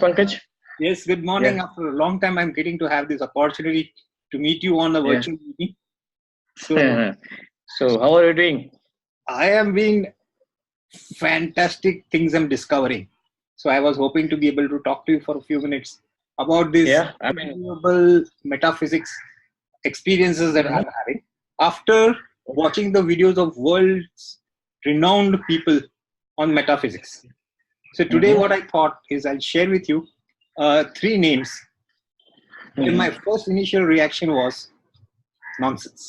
Pankaj. Yes, good morning. Yeah. After a long time, I'm getting to have this opportunity to meet you on a Yeah. virtual meeting. So So, how are you doing? I am being fantastic things I'm discovering. So I was hoping to be able to talk to you for a few minutes about this Yeah. renewable metaphysics experiences that Mhm. I'm having after watching the videos of world's renowned people on metaphysics. So today, Mhm. what I thought is I'll share with you three names. And Mhm. my first initial reaction was nonsense.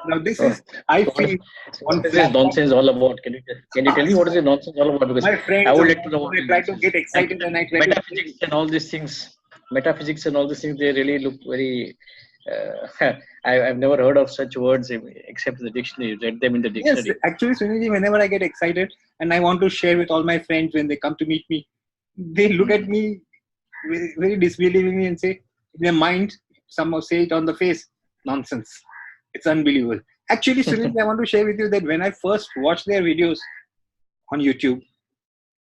Now, this Oh, is, I so feel, what on is this platform. nonsense all about? Can you tell me what is this nonsense all about? Because My I friends would or like to know when what I is try to nonsense. get Like excited and I try to metaphysics and all these things, metaphysics and all these things, they really look very. I've never heard of such words except in the dictionary. Read them in the yes, dictionary. actually, Sunilji, whenever I get excited and I want to share with all my friends when they come to meet me, they look at Mhm. me very, very disbelievingly and say, in their mind, somehow say it on the face, nonsense. It's unbelievable. Actually, Sunilji, I want to share with you that when I first watched their videos on YouTube,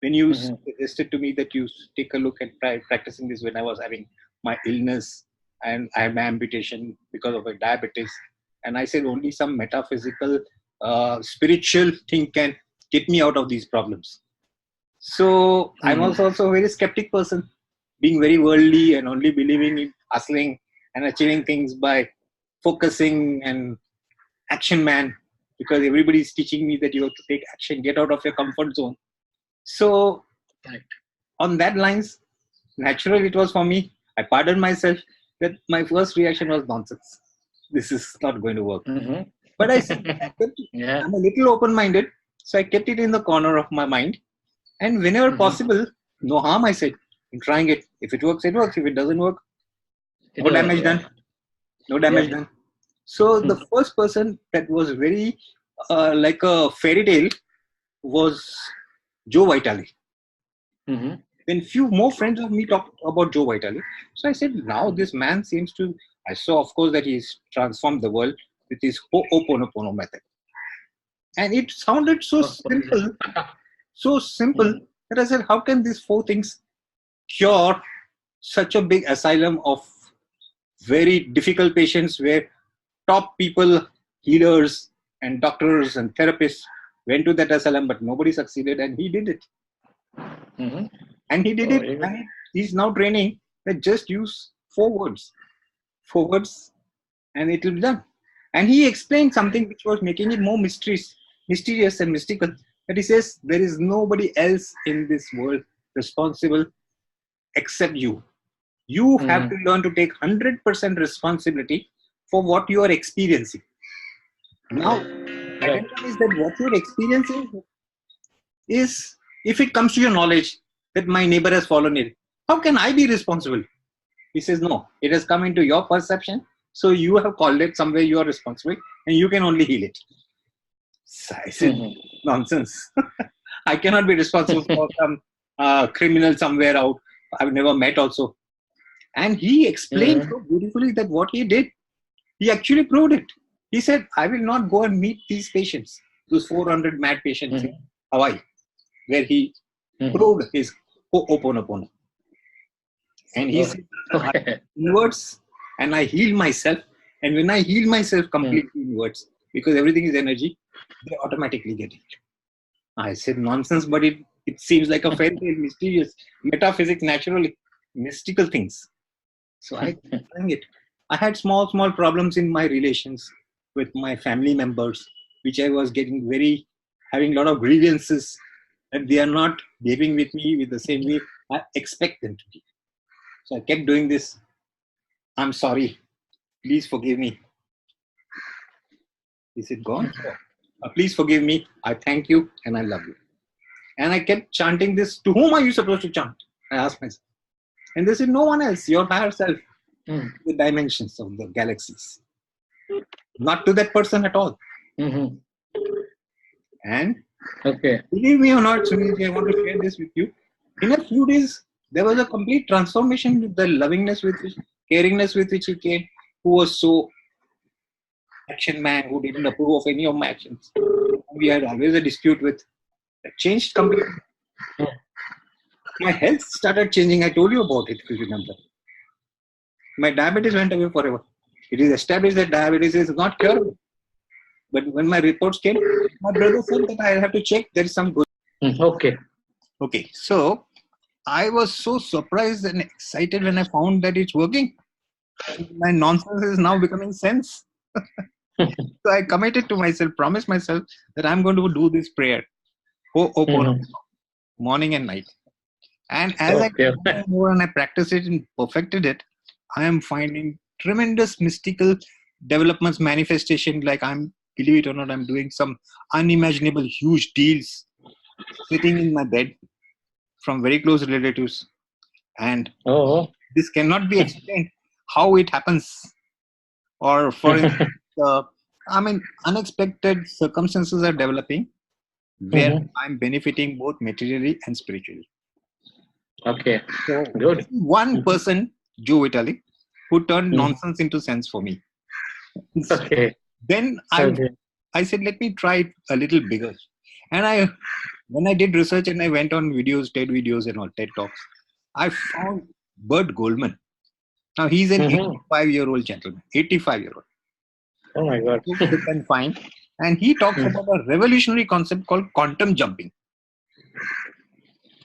when you Mhm. suggested to me that you take a look at practicing this when I was having my illness and I had my amputation because of a diabetes, and I said only some metaphysical, spiritual thing can get me out of these problems. So I'm Mhm. also a very skeptic person, being very worldly and only believing in hustling and achieving things by focusing and action man, because everybody is teaching me that you have to take action, get out of your comfort zone. So Correct. on that lines, natural it was for me. I pardoned myself that my first reaction was nonsense. This is not going to work. Mhm. But I said, Yeah. I'm a little open minded. So I kept it in the corner of my mind. And whenever Mhm. possible, no harm, I said, in trying it. If it works, it works. If it doesn't work, It no doesn't work. damage Yeah. done. No damage Yeah. done. So the first person that was very like a fairy tale was Joe Vitale. Mhm. Then few more friends of me talked about Joe Vitale. So I said, now this man seems to. I saw, of course, that he's transformed the world with his Ho'oponopono method, and it sounded Oh, what is it? so simple Mhm. that I said, how can these four things cure such a big asylum of very difficult patients, where top people, healers, and doctors and therapists went to that asylum, but nobody succeeded, and he did it. Mhm. And he did Oh, it, very good. and he's now training that just use four words, and it will be done. And he explained something which was making it more mysterious and mystical. That he says there is nobody else in this world responsible except you. You have to Mhm. learn to take 100% responsibility for what you are experiencing. Now, second Right. one is that what you're experiencing is, if it comes to your knowledge that my neighbor has fallen ill, how can I be responsible? He says, no, it has come into your perception. So you have called it somewhere, you are responsible and you can only heal it. So I said, Mhm. nonsense. I cannot be responsible for some criminal somewhere out I've never met also. And he explained Mhm. so beautifully that what he did, he actually proved it. He said, I will not go and meet these patients, those 400 mad patients in Mhm. Hawaii, where he Mhm. proved his Ho'oponopono. And he Oh, said, I okay. inwards and I heal myself. And when I heal myself Mhm. completely inwards, because everything is energy, they automatically get it. I said nonsense, but it seems like a fairy tale, mysterious, metaphysics, natural, mystical things. So I kept trying it. I had small problems in my relations with my family members, which I was getting having a lot of grievances, and they are not behaving with me with the same way I expect them to be. So I kept doing this. I'm sorry. Please forgive me. He said, go on. Please forgive me. I thank you and I love you. And I kept chanting this. To whom are you supposed to chant? I asked myself. And they said, no one else, your higher self, Mhm. the dimensions of the galaxies. Not to that person at all. Mhm. And Okay. believe me or not, Sunilji, I want to share this with you. In a few days, there was a complete transformation with the lovingness with which, caringness with which he came, who was so action man, who didn't approve of any of my actions. We had always a dispute with. That changed completely. my health started changing. I told you about it, if you remember. My diabetes went away forever. It is established that diabetes is not curable. But when my reports came, my brother said that I have to check. There is some good. Okay. Okay, so I was so surprised and excited when I found that it's working. My nonsense is now becoming sense. So I committed to myself, promised myself that I'm going to do this prayer, Ho'oponopono, morning and night. And as I Okay. continued more and I practiced it and perfected it, I am finding tremendous mystical developments, manifestation. Like believe it or not, I'm doing some unimaginable huge deals, sitting in my bed from very close relatives, and Oh. this cannot be explained how it happens. Or for instance, unexpected circumstances are developing where I'm benefiting both materially and spiritually. Okay. So Good. this is one person, Joe Vitale, who turned nonsense into sense for me. Okay. Then Okay. I said, let me try it a little bigger. And when I did research and I went on videos, TED videos and all, TED Talks, I found Bert Goldman. Now he's an 85-year-old gentleman, 85-year-old. Oh my God. Fit and fine. And he talks about a revolutionary concept called quantum jumping.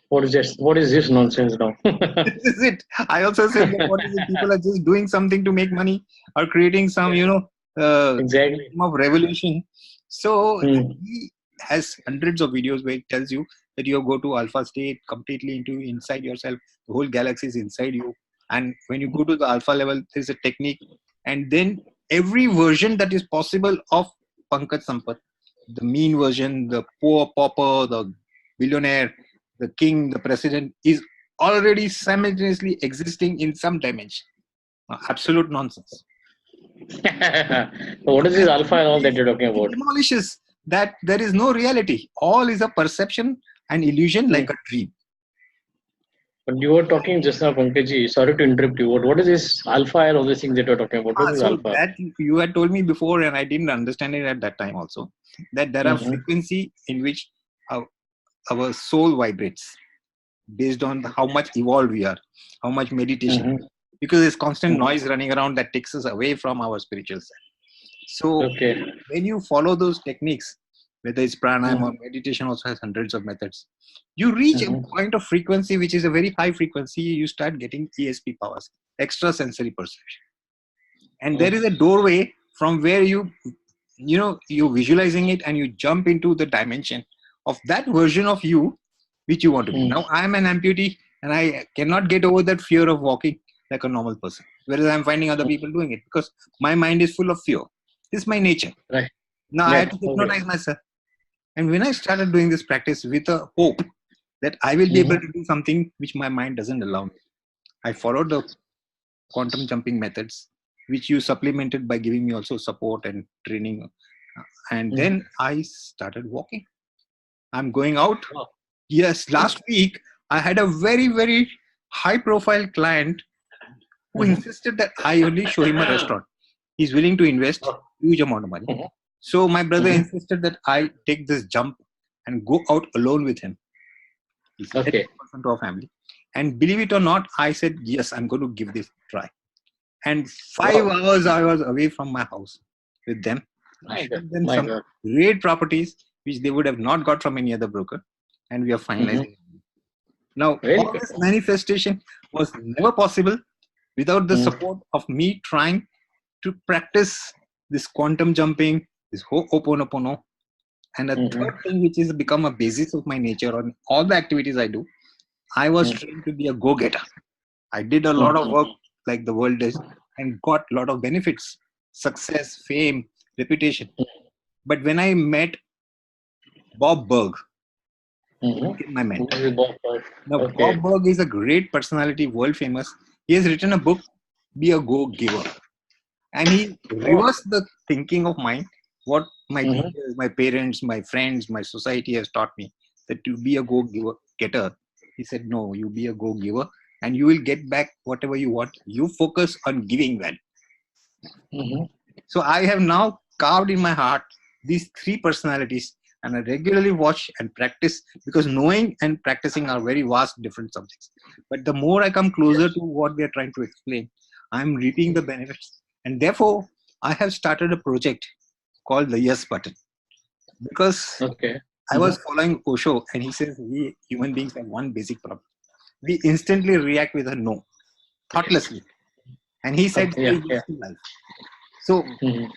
What is this? What is this nonsense now? This is it. I also said that what is it? People are just doing something to make money or creating some, Exactly. of revolution. So he has hundreds of videos where it tells you that you go to alpha state completely inside yourself. The whole galaxy is inside you. And when you go to the alpha level, there's a technique. And then every version that is possible of Pankaj Sampath, the mean version, the poor pauper, the billionaire, the king, the president, is already simultaneously existing in some dimension. Absolute nonsense. What is this alpha and all that you're talking about? It demolishes that there is no reality. All is a perception and illusion like a dream. But you were talking just now, Pankaj. Sorry to interrupt you. What is this alpha and all these things that you're talking about? What is So alpha? that you had told me before, and I didn't understand it at that time also, that there are frequency in which our soul vibrates based on how much evolved we are, how much meditation, because there's constant noise running around that takes us away from our spiritual self. So when you follow those techniques, whether it's pranayama or meditation also has hundreds of methods, you reach a point of frequency which is a very high frequency. You start getting ESP powers, extrasensory perception, and there is a doorway from where you're visualizing it and you jump into the dimension of that version of you which you want to be. Now I'm an amputee and I cannot get over that fear of walking like a normal person, whereas I'm finding other people doing it because my mind is full of fear. This is my nature. Right. Now I had to hypnotize myself. And when I started doing this practice with a hope that I will be able to do something which my mind doesn't allow me, I followed the quantum jumping methods, which you supplemented by giving me also support and training. And then I started walking. I'm going out. Oh. Yes, last week I had a very, very high profile client who insisted that I only show him a restaurant. He's willing to invest huge amount of money. So my brother insisted that I take this jump and go out alone with him. He's a person to our family. And believe it or not, I said, yes, I'm going to give this a try. And 5 hours I was away from my house with them. I showed them some great properties which they would have not got from any other broker. And we are finalizing. Now, all this manifestation was never possible without the support of me trying to practice this quantum jumping, this Ho'oponopono. And a third thing which has become a basis of my nature on all the activities I do, I was trained to be a go-getter. I did a lot of work like the world does and got a lot of benefits, success, fame, reputation. But when I met Bob Burg, my mentor. Now, Bob Burg is a great personality, world famous. He has written a book, Be a Go-Giver. And he reversed the thinking of mine, what my teachers, my parents, my friends, my society has taught me, that to be a go-getter. He said, no, you be a go-giver and you will get back whatever you want. You focus on giving that. So I have now carved in my heart these 3 personalities and I regularly watch and practice, because knowing and practicing are very vast different subjects. But the more I come closer to what they are trying to explain, I'm reaping the benefits. And therefore, I have started a project called the Yes Button, because Okay. I was following Osho, and he says we human beings have one basic problem. We instantly react with a no, thoughtlessly. And he said, Okay. Yeah. "Say yes to life." So, Mhm.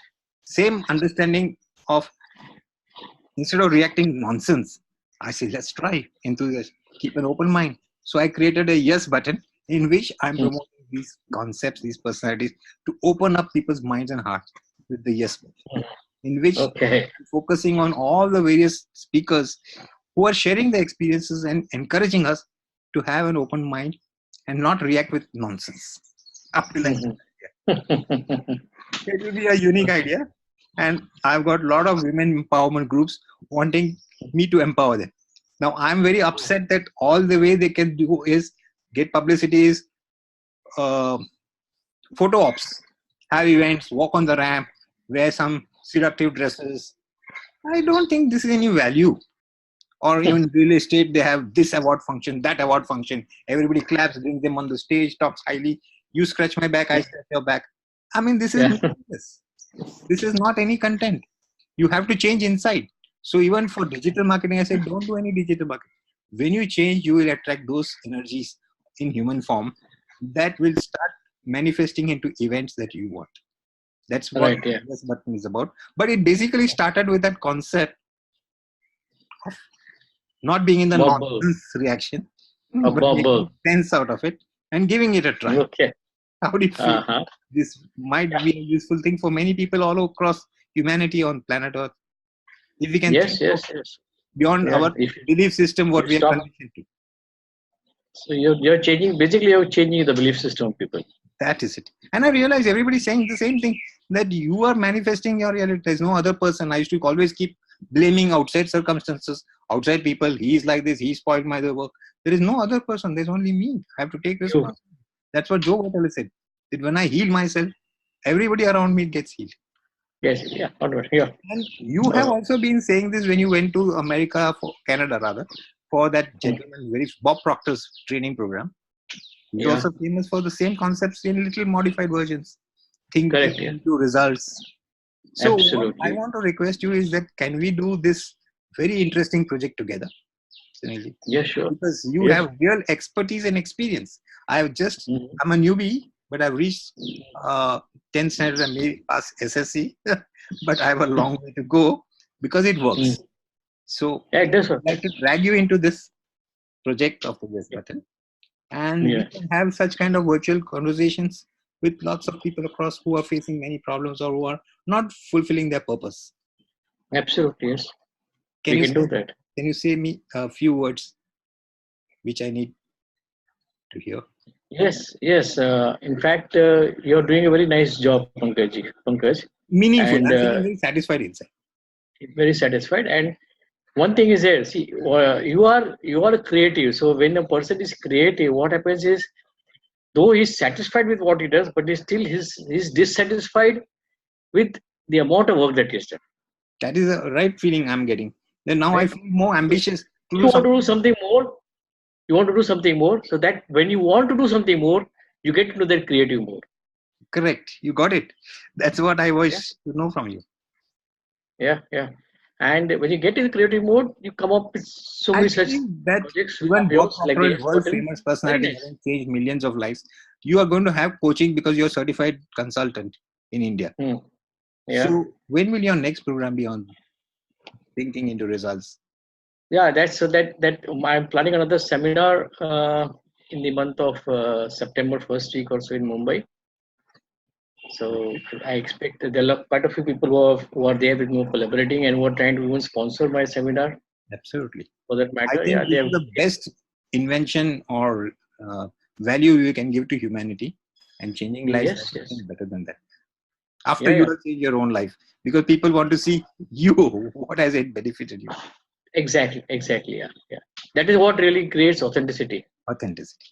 same understanding of, instead of reacting nonsense, I say, let's try into this, keep an open mind. So I created a yes button in which I'm Mhm. promoting these concepts, these personalities, to open up people's minds and hearts with the yes button, in which Okay. focusing on all the various speakers who are sharing their experiences and encouraging us to have an open mind and not react with nonsense. Up to like Mhm. it will be a unique idea, and I've got a lot of women empowerment groups wanting me to empower them. Now I'm very upset that all the way they can do is get publicities, uh, photo ops, have events, walk on the ramp, wear some seductive dresses. I don't think this is any value. Or even real estate, they have this award function, that award function. Everybody claps, brings them on the stage, talks highly. You scratch my back, I scratch your back. I mean, this is Yeah. meaningless. This is not any content. You have to change inside. So even for digital marketing, I said, don't do any digital marketing. When you change, you will attract those energies in human form that will start manifesting into events that you want. That's what Right. Yeah. this button is about. But it basically started with that concept of not being in the Bubble. nonsense reaction, A but making bubble. sense out of it and giving it a try. Okay. How do you feel? Uh-huh. This might be a useful thing for many people all across humanity on planet Earth. If we can Yes. think of Yes. Yes. beyond Yeah. our If belief system, what you we are stop, conditioned to. so you're changing. Basically, you're changing the belief system of people. That is it. And I realize everybody's saying the same thing, that you are manifesting your reality. There's no other person. I used to always keep blaming outside circumstances, outside people. He's like this, he spoiled my work. There is no other person. There's only me. I have to take You. responsibility. That's what Joe Vitale said. That when I heal myself, everybody around me gets healed. Yes. Yeah. Onward. Yeah. And you have also been saying this when you went to America, for Canada rather, for that gentleman, very Bob Proctor's training program. He's Yeah. also famous for the same concepts in little modified versions. Thinking Correct. Yeah. into results. So what I Absolutely. want to request you is that can we do this very interesting project together, Sunilji? Yeah. Sure. Because you Yes. have real expertise and experience. I'm Mhm. a newbie, but I've reached 10th standard and maybe past SSC, but I have a long way to go because it works. Mm. So Yeah. It does. I'd like to drag you into this project of the Yes Button, and we Yeah. can have such kind of virtual conversations with lots of people across who are facing many problems or who are not fulfilling their purpose. Absolutely. Yes. Can We you can do that. can you say me a few words which I need to hear? Yes. Yes. In fact, you're doing a very nice job, Pankaj. Pankaj, Meaningful. and I'm feeling very satisfied inside. very satisfied. And one thing is there. See, you are creative. So when a person is creative, what happens is, though he's satisfied with what he does, but he's dissatisfied with the amount of work that he's done. That is the right feeling I'm getting. Then now I Right? feel more ambitious to You do want to do something. something more. You want to do something more. So that when you want to do something more, you get into that creative mode. Correct. You got it. That's what I Yeah. wish to know from you. Yeah. Yeah. And when you get in the creative mode, you come up with so I many such think that projects even of Bob yours, like Proctor the is Yes world Button. famous Very personality, nice. having changed millions of lives. You are going to have coaching because you're a certified consultant in India. Hmm. Yeah. So when will your next program be on thinking into results? Yeah, that's so that I'm planning another seminar in the month of September first week or so in Mumbai. So I expect that there are quite a few people who are there with me collaborating and who are trying to even sponsor my seminar Absolutely. for that I matter. think Yeah, they this have. is the best invention or value you can give to humanity, and changing lives. Yes, There's yes. nothing better than that. After Yeah, you yeah. have changed your own life, because people want to see you. What has it benefited you? Exactly, exactly. Yeah, yeah. That is what really creates authenticity. Authenticity.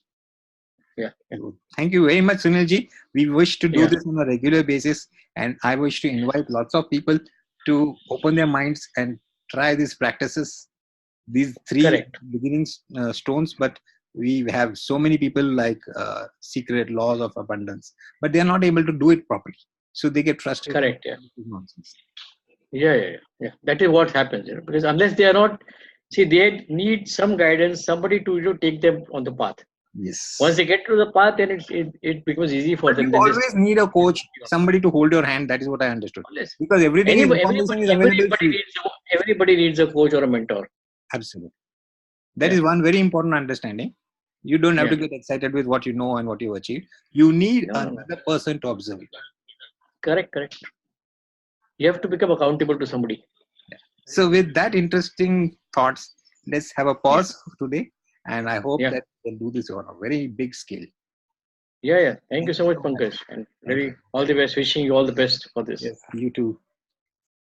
Yeah, yeah, Thank you very much, Sunilji. We wish to do yeah. this on a regular basis, and I wish to invite lots of people to open their minds and try these practices, these three Correct. beginning stones, but we have so many people like secret laws of abundance, but they are not able to do it properly. So they get frustrated. Correct. Yeah. Nonsense. Yeah. That is what happens, because unless they are not, see, they need some guidance, somebody to take them on the path. Yes. Once they get to the path, then it becomes easy for But them. you Then always need a coach, somebody to hold your hand. That is what I understood. Because everything information is available. Everybody needs a coach or a mentor. Absolutely. That is one very important understanding. You don't have Yeah. to get excited with what you know and what you achieved. You need another person to observe it. Correct. You have to become accountable to somebody. So with that interesting thoughts, let's have a pause today. And I hope that we can do this on a very big scale. Yeah. Thank you so much, Pankaj. And all the best. Wishing you all the best for this. Yes, you too.